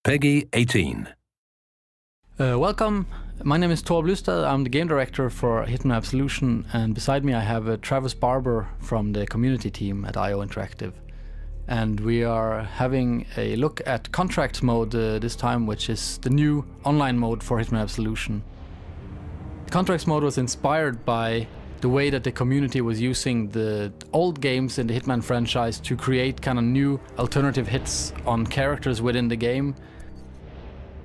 Peggy 18. Welcome, my name is Thor Blustad. I'm the game director for Hitman Absolution, and beside me I have Travis Barber from the community team at IO Interactive. And we are having a look at Contracts mode this time, which is the new online mode for Hitman Absolution. The Contracts mode was inspired by the way that the community was using the old games in the Hitman franchise to create kind of new alternative hits on characters within the game.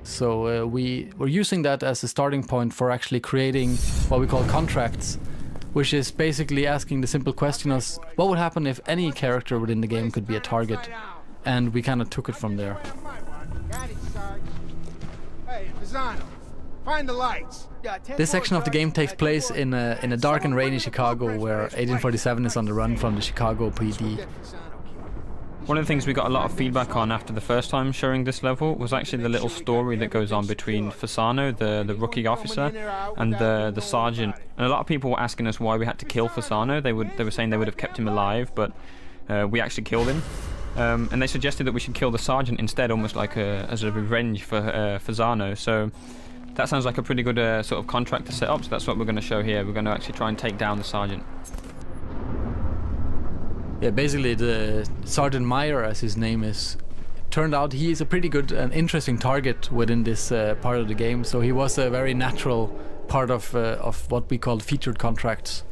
So we were using that as a starting point for actually creating what we call contracts, which is basically asking the simple question of what would happen if any character within the game could be a target, and we kind of took it from there. Hey, Pisano, find the lights. This section of the game takes place in a dark and rainy Chicago, where 1847 is on the run from the Chicago PD. One of the things we got a lot of feedback on after the first time showing this level was actually the little story that goes on between Fasano, the rookie officer, and the sergeant. And a lot of people were asking us why we had to kill Fasano. They were saying they would have kept him alive, but we actually killed him. And they suggested that we should kill the sergeant instead, almost like as a revenge for Fasano. So that sounds like a pretty good sort of contract to set up, so that's what we're going to show here. We're going to actually try and take down the sergeant. Yeah, basically the Sergeant Meyer, as his name is, turned out he is a pretty good and interesting target within this part of the game. So he was a very natural part of what we call featured contracts,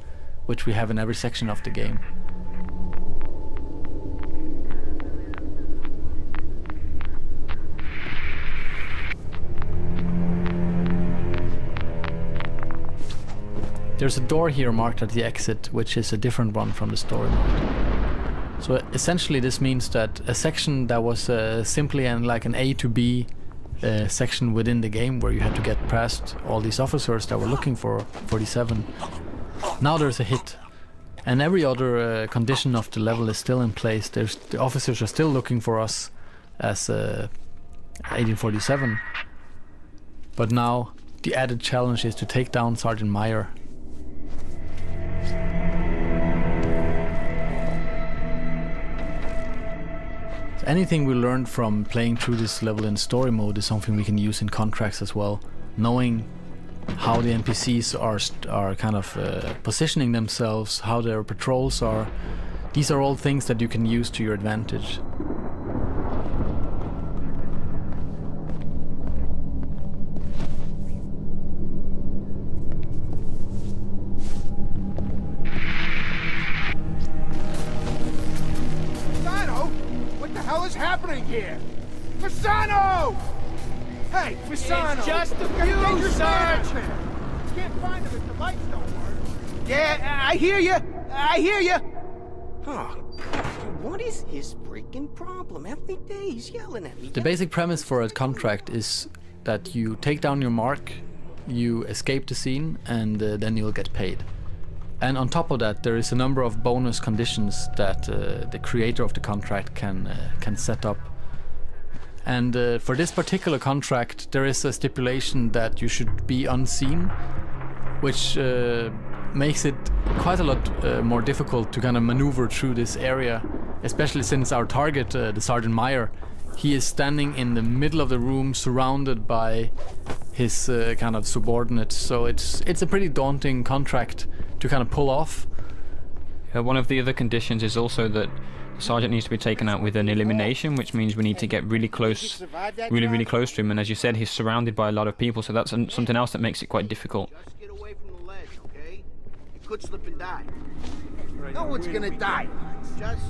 which we have in every section of the game. There's a door here marked at the exit, which is a different one from the story mode. So essentially this means that a section that was simply like an A to B section within the game, where you had to get past all these officers that were looking for 47, now there's a hit. And every other condition of the level is still in place. The officers are still looking for us as 1847. But now the added challenge is to take down Sergeant Meyer. Anything we learned from playing through this level in story mode is something we can use in contracts as well. Knowing how the NPCs are kind of positioning themselves, how their patrols are. These are all things that you can use to your advantage. What is happening here? Fasano! Hey, Fasano! It's just a few, Sarge! Can't find him if the lights don't work. Yeah, I hear you! I hear you! Huh. What is his freaking problem? Every day he's yelling at me. The basic premise for a contract is that you take down your mark, you escape the scene, and then you'll get paid. And on top of that, there is a number of bonus conditions that the creator of the contract can set up. And for this particular contract, there is a stipulation that you should be unseen, which makes it quite a lot more difficult to kind of maneuver through this area, especially since our target, the Sergeant Meyer, he is standing in the middle of the room surrounded by his kind of subordinates. So it's a pretty daunting contract to kind of pull off. One of the other conditions is also that the sergeant needs to be taken out with an elimination, which means we need to get really close to him. And as you said, he's surrounded by a lot of people, so that's something else that makes it quite difficult. Just get away from the ledge, okay? You could slip and die. No one's gonna die. Just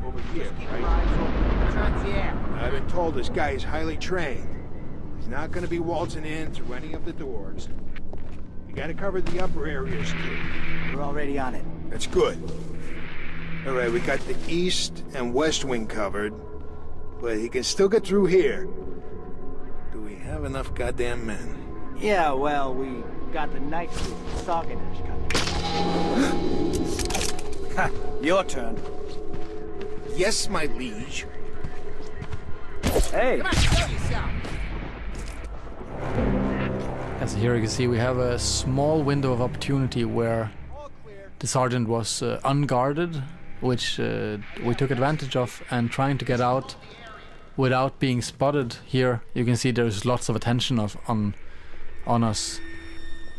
Over here, keep right? your eyes open. Not yet. I've been told this guy is highly trained. He's not gonna be waltzing in through any of the doors. We gotta cover the upper areas too. We're already on it. That's good. All right, we got the east and west wing covered, but he can still get through here. Do we have enough goddamn men? Yeah, well, we got the night Saganers coming. Ha! Your turn. Yes, my liege. Hey! Come on, show yourself. As here you can see, we have a small window of opportunity where the sergeant was unguarded, which we took advantage of, and trying to get out without being spotted. Here you can see there's lots of attention on us,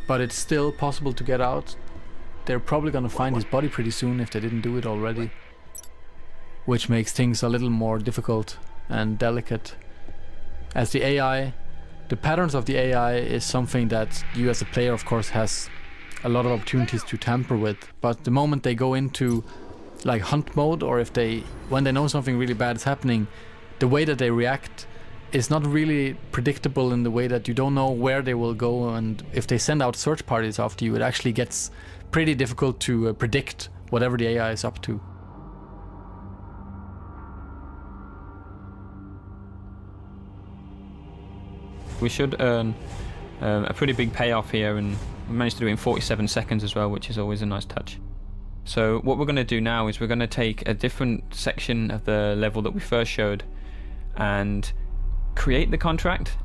but it's still possible to get out. They're probably gonna find his body pretty soon if they didn't do it already, which makes things a little more difficult and delicate, as the patterns of the AI is something that you as a player of course has a lot of opportunities to tamper with. But the moment they go into like hunt mode, or when they know something really bad is happening, the way that they react is not really predictable, in the way that you don't know where they will go, and if they send out search parties after you, it actually gets pretty difficult to predict whatever the AI is up to. We should earn a pretty big payoff here, and we managed to do it in 47 seconds as well, which is always a nice touch. So what we're going to do now is we're going to take a different section of the level that we first showed and create the contract